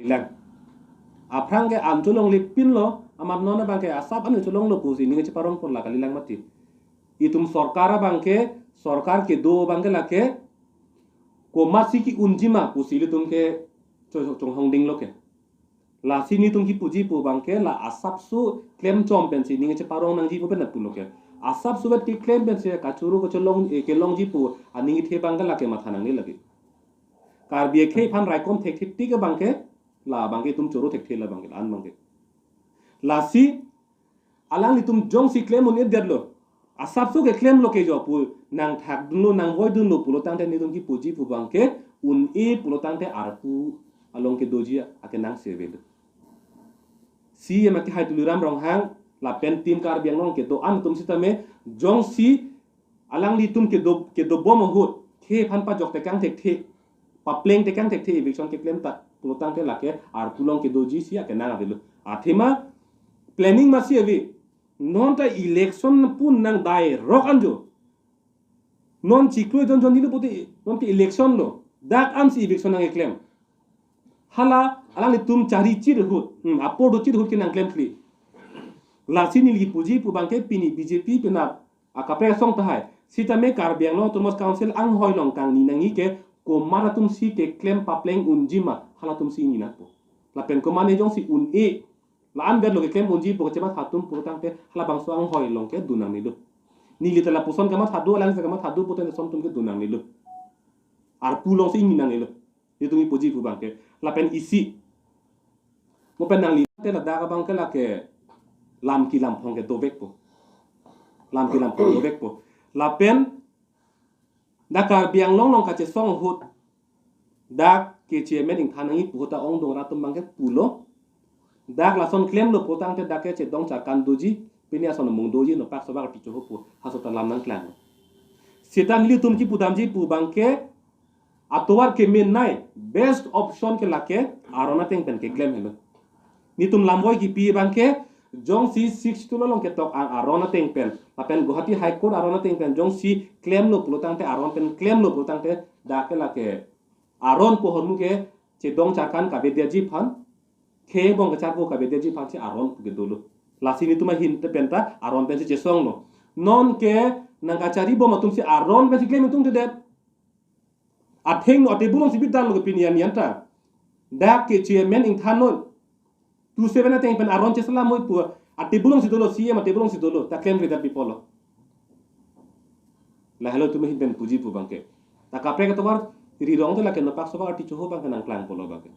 lang aprang ke am cholong lipin lo amar nona bangke asap anu cholong lo pusi ninge ceparong por la kali lang mati itum sorkara bangke sorkar ke do bangke lake ko masi ki unjima pusi li tum ke chong hongding lo ke la sini tum ki puji pu bangke la asap su klem chom pensi ninge ceparong nang ji pu pen pu lo ke asap su bet ki klem pensi ka churu ko cholong ke long ji pu aningi the bangke lake mathanang ni lagi kar bie khe phan rai kom thek thik ti ke bangke la bangke tum choro thek thela bangke an bangke la si alang li tum jong si claim on derlo asap so ke claim lo ke jo pu nang thak duno nang boy duno pulo tang te ni tum ki puji pu bangke un e pulo tang te arpu along ke dojia ake nang sevel si ema ki hai tuluram rong hang la pen tim kar biang nong ke do an tum sitame jong si alang li tum ke do bom hut the phan pa jok te kang thek the pa pleng te kang thek the eviction ke claim ta pulo tang te lake ar pulong ke doji si ake nang avelu athema planning masih avi non ta election pun nang dai rock anjo non ciklu don jon dilu putih non ke election lo dak am si election nang claim hala ala ni tum cari cir hut apo do cir hut ke nang claim kli la sini li puji pu bangke pini BJP pina akapre song tahai sita me kar biang lo turmos council ang hoi long kang ni nangi ke ko mara tum si ke claim pa pleng unjima hala tum si ni na po la pen ko mane jong si un e la an ver lo ke claim unji po cemat hatum purutang te hala bang so ang hoi long ke dunang ni lu ni li tala puson kamat hadu alang sa kamat hadu poten som tum ke dunang ni lu ar pulong si ni nang ni lu itu ni puji pu bangke la pen isi mo pen nang li te la daga bangke la ke lam ki lam phong ke dobek po lam ki lam phong dobek po la pen dakar biang long long ka che song hut dak ke che men ing thanangi pu ta ong dong ratum bangke pulo dak la son claim lo potang te dak che dong cha kan doji pinia son mong doji no pak so ba ti cho pu haso ta lam nang klang setan li tum ki pudam ji pu bangke atowar ke men nai best option ke lake arona teng pen ke claim helo ni tum lamboy ki pi bangke jong si 6 tulo long ke tok ang arona teng pen apen Guwahati High Court arona teng pen jong si claim lo pulotang te aron pen claim lo pulotang te dak lake aron po hormu ke che dong cha kan ka bedia ji phan ke bong ka cha ko ka bedia ji phan che aron ke dolo la sini tuma hin te penta aron pen che song no non ke nang ka chari bo matum si aron pen si claim tung te det atheng no te bulong si bidan lo pinian yanta dak ke che men ing thanol tu seven ateng pen aron che sala moi pu ate bulong si dolo si ate bulong si dolo ta claim re that people la hello tu hin pen puji pu bangke ta kapre ka tawar ri rong te la ke no pak so ba ti cho ho bang nang klang polo bangke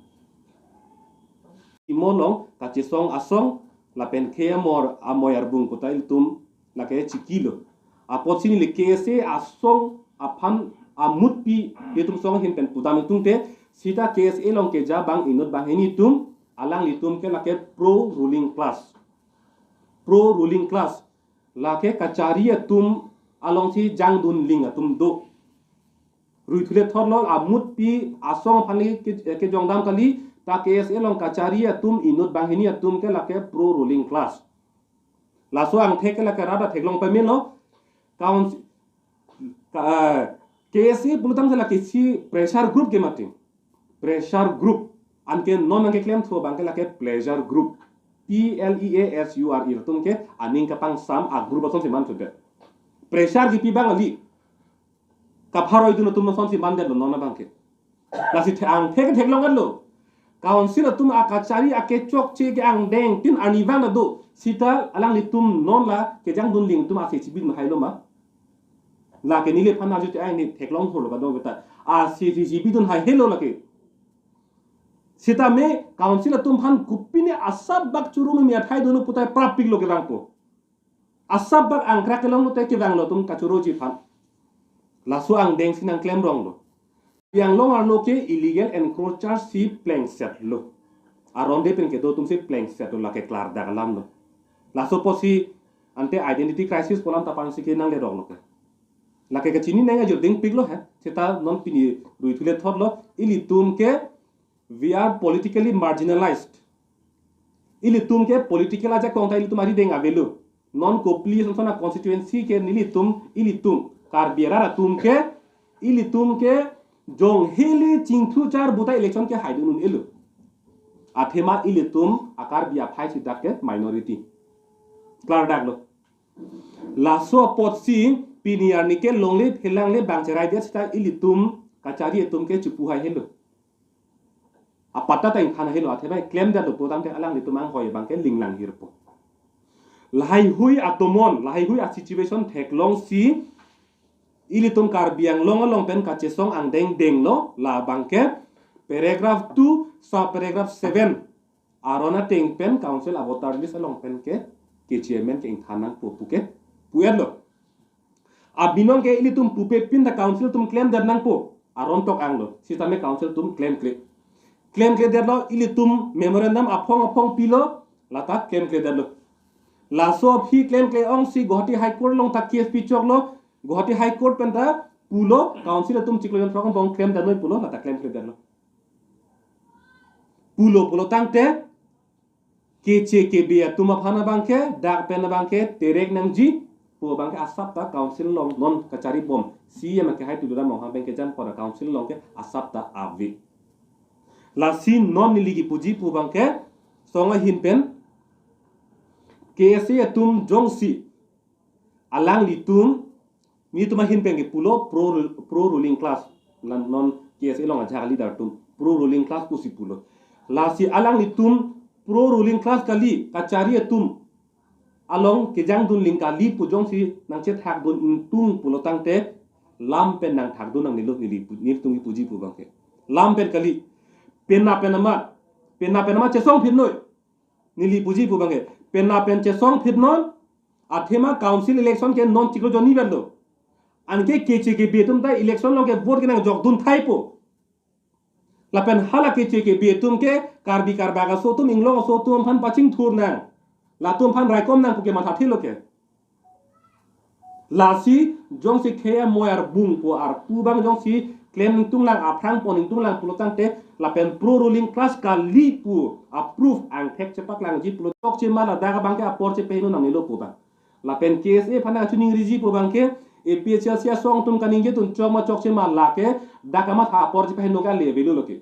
imolong ka che song asong la pen ke amor amoyar bung ko tail tum la ke chikilo apot sini le ke se asong aphan amut pi yetum song hin pen pudam tung te sita case elong ke ja bang inot bang heni tum alang litum ke la ke pro ruling class la ke kachari tum along si jang dun ling tum do ruithule thorlo amut pi asong phani ke jongdam kali ta case elong kachari tum inot bang heni tum ke la ke pro ruling class la so ang thek la ke rada theklong pa melo kaun KSA bulutang la ke si pressure group ke mati pressure group anke non anke claim tho bangke la ke pleasure group PLEASURE tum ke aning ka pang sam a group ason si man thude pressure gi pi bang ali ka pharoi du tum son si man de non na bangke la si ang thek long lo council tum akachari ake chok che ke ang deng tin ani wang do sita alang li tum non la ke jang dun ling tum ase chibil ma hailo ma la ke nile phana ju te ai ni theklong tholo ka do beta a CCGB dun hai hello la ke sita me council tum phan kupine asab bak churu me athai dunu putai prapik lo ke rang po asab bak angkra ke long lo te ke bang lo tum ka churu ji phan la so ang deng sinang claim rong lo yang long ar lo ke illegal encroacher si plank set lo aronde pen ke do tum si plank set la ke klar da lam lo la so posi ante identity crisis polam ta pan si ke nang le rong lo ke la ke chini nanga jo ding piglo hai seta non pini ruithule thorlo ili tum ke we are politically marginalized ili tum ke political aja kong tai tumari deng avelu non kopli sona constituency ke nili tum ili tum kar biara tum ke ili tum ke jong heli chingthu char buta election ke haidunun elu athema ilitum akar bia phai sidak ke minority klar dak lo la so pot si piniar ni ke longle phelang le bang cherai dia sta ilitum kachari etum ke chupu hai helo apata tai khana helo athema claim da lo podam te alang litum ang hoi bang ke linglang hirpo lahai hui atomon lahai hui a situation theklong si ilitum kar biang long pen ka chesong ang deng deng lo la bang ke paragraph 2 sub paragraph 7 arona teng pen council abotar list along pen ke chairman ke thanang puke puet lo abinong ke ilitum pupe pin da council tum claim dar nang po aron tok ang lo sistame council tum claim ke der lo ilitum memorandum apong pilo lata claim ke der lo la so phi claim ke ong si Guwahati high court long ta case pichok lo Guwahati high court pen ta pulo council tum chiklo thong bong claim dar noi pulo lata claim ke der lo pulo tangte KCKB tuma phana bangke dak pen bangke terek nangji pu bangke asap ta council long non kachari bom si ya make hai tudura mo ha bangke jam pora council long ke asap ta avi la si non niligi puji pu bangke songa hin pen KSA tum jongsi alang litum ni tuma hin pen ke pulo pro ruling class lan non KSA long aja leader tum pro ruling class ku si pulo la si alang litum pro ruling class kali kachari tum along kejang dun ling kali pujong si nang chet hak dun tung pulotang te lam pen nang thak dun nang nilu nil tungi puji pu bangke lam pen kali penna chesong phin noi nili puji pu bangke penna pen chesong phin non athema council election ke non chiklo joni bello anke keche ke betum ta election lo ke vote ke nang jok dun thai po lapen hala keche ke betum ke karbi karbaga sotum inglong sotum phan paching thur nang latum phan raikom nang puke matha thilo ke lasi jong si khaya moyar bung po ar pu bang jong si claim tung lang aprang poning tung lang pulotang te lapen pro ruling class ka li pu approve ang thek chepak lang ji pulotok che mala daga bangke apor che pehno nang nilo pu bang lapen KSA phana chuning riji pu bangke APHL sia song tum kaninge tun choma chok che mala ke dakama tha apor che pehno ka le velu loke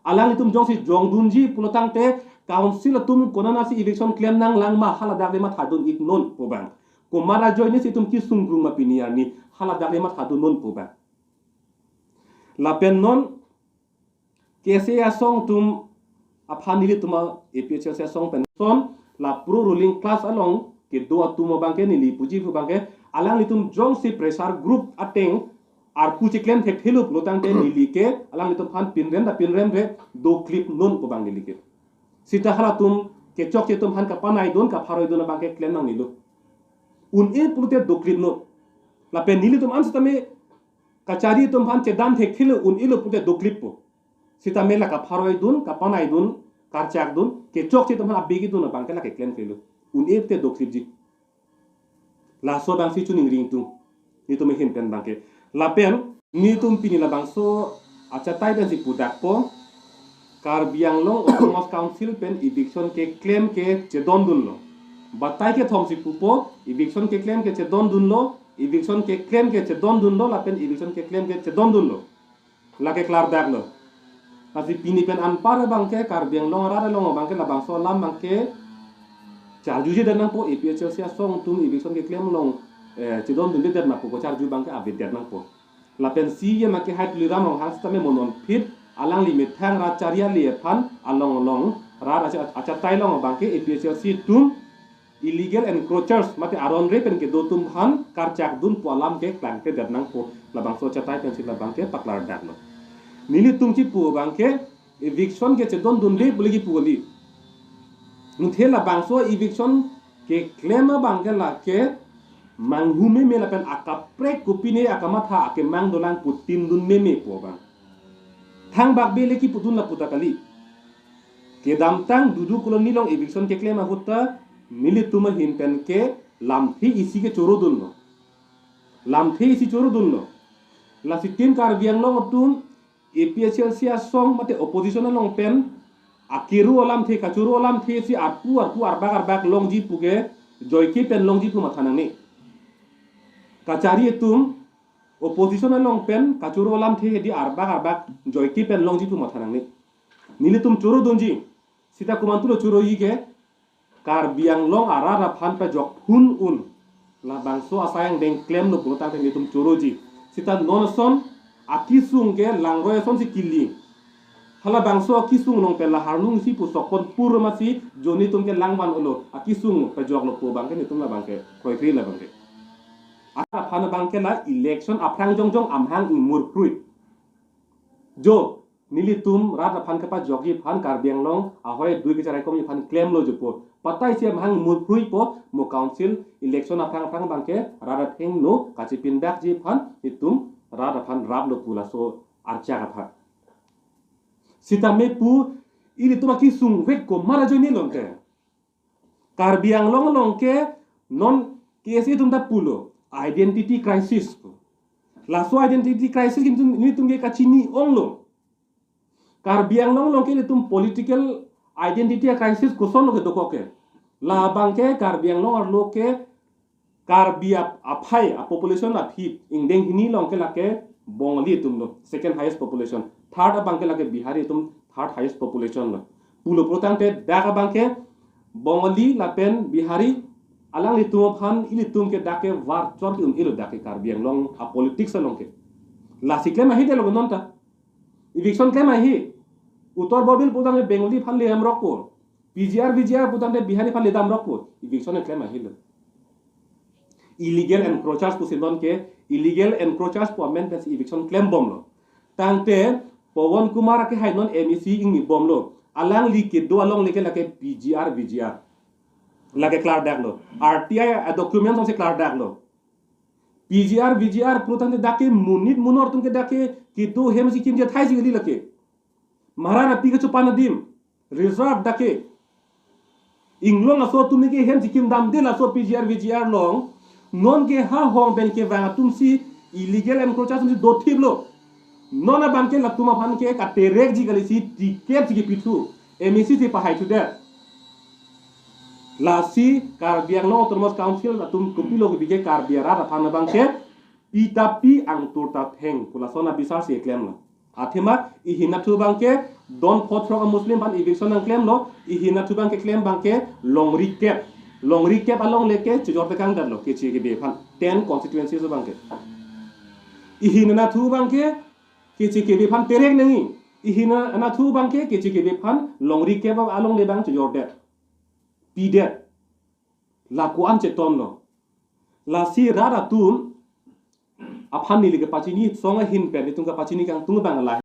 alang itum jong si jong dunji pulotang te council tum konana si election claim nang lang ma hala dak le ma thadun ik non pu bang ko mara join si tum ki sungrung ma piniar ni hala dak le ma thadun non pu bang lapen non KSA song tum aphanili tuma APHL sia song pen son la pro ruling class along ke do atuma bangke nili puji pu bangke alang litum jong si pressure group ateng ar puji claim thek thelu lotang te nili ke alang litum phan pinrem re do clip non pu bang nili ke sita hala tum ke chok che tum han ka panai don ka pharoi don bangke claim nang nilu un e pulute do clip no lapen nili tum an sitame kachari tum phan che dan thek thelu un ilu pulute do clip po sita mela ka pharoi dun ka panai dun karchak dun ke chok che tum han abegi dun bangke la ke claim thelu un e te do clip ji la so bang si chuning ring tum ni tum hin pen bangke lapen ni tum pini la bang so acha tai ben si pudak po kar biang long autonomous council pen eviction ke claim ke chedon dun lo batai ke thom si pupo eviction ke claim ke chedon dun lo eviction ke claim ke chedon dun lo la pen eviction ke claim ke chedon dun lo la ke klar dak lo asi pini pen an par bangke kar biang long ra long bangke la bang so lam bangke char ju je dan po APHL sia song tum eviction ke claim long chedon dun de der na po ko char ju bangke abet der na po la pen si ye ma ke hat liram long hang stame monon fit alang limit thang ra charia le phan along ra acha tai long bangke APHL si tum illegal encroachers mate aron re pen ke do tum han karchak dun po alam ke klang ke der nang po la bang so chatai pen si la bangke paklar dak lo nili tum chi pu bangke eviction ke chedon dun le buligi pu li nun thela bang so eviction ke claim bangke la ke manghume me la pen akapre kupine akamatha ke mang dolang putin dun me po bang thang bak bele ki putun la putakali ke damtang dudu koloni long eviction ke claim hutta nili tuma hin pen ke lamthi isi ke choro dun lo lamthi isi choro dun lo la sitin kar biang long tum APHL sia song mate opposition long pen akiru olam the kachuru olam the si arpu arbak long ji puge joyki pen long ji pu mathanang ni kachari tum opposition long pen kachuru olam the di arbak joyki pen long ji pu mathanang ni nili tum choro donji sita kumantulo churo yike Karbiang Long arara phan pa jok hun un la bangso asayang deng claim no punta teng itum choroji sita nonson akisung ke langroy son si kili hala bangso akisung nong pela harnung si pusokon puro masi joni tum ke langwan ulo akisung pa jok lo po bangke nitum la bangke koikri la bangke ara phan bangke la election aprang jongjong amhang imur pruit jo nilitum rata phan kapa jogi phan Karbiang Long ahoy dui bicara komi phan claim lo jopo patai sia mahang murprui po mo council election aprang bangke rada theng no kachi pindak ji phan itum rada phan rab lo pula so archa ka pha sita me pu ili tuma ki sung wek ko mara joni longke Karbiang Long longke non kesi tum da pulo identity crisis la so identity crisis ni tum ge kachini onglo Karbiang Long longke itum political identity crisis kuson lo ke dokoke la bangke Karbiang Long or loke Karbia aphai a population of hit indeng hini longke lake Bengali tum lo second highest population third bangke lake Bihari tum third highest population lo pulo protante daga bangke Bengali lapen Bihari alang litum phan ilitum ke dake war chor ki ilo dake Karbiang Long a politics longke la sikle mahi de lo nonta eviction ke mahi Uttor Borbil putang Bengali phan le amrokpo PGR putang Bihari phan le damrokpo eviction claim ahilo illegal encroachers pusidon ke illegal encroachers po amendments eviction claim bomlo tangte Pawan Kumar ke hainon MEC ingni bomlo alang li ke do along leke lake PGR lake clar daglo RTI a document on se clar daglo PGR putang dake munor tum ke dake ki do hem si kim je thai ji lake Maharana pika chupana dim reserve dake inglong aso tumni ke hem sikim dam de la so PGR long non ke ha hong ben ke vanga tumsi illegal encroachers tumsi do thiblo non a banke la tuma phan ke ka terek ji gali si tiket ji pitu MEC ti pahai tu de la si Karbiang Long Autonomous Council la tum kupilo ke bige Karbiara ra phan bangke pitapi ang turta theng pula sona bisar si claim la Athema ihina tu bangke don potro muslim ban eviction ang claim lo ihina tu bangke claim bangke long recap along leke chujor tekang dan lo ke chi ke be phan 10 constituencies bangke ihina na tu bangke ke chi ke be phan terek nangi ihina na tu bangke ke chi ke be phan long recap along le bang chujor de pide la ku an che tom lo la si rara tum aphan ni le ke pachini songa hin pe ni tung ka pachini kang tung bang la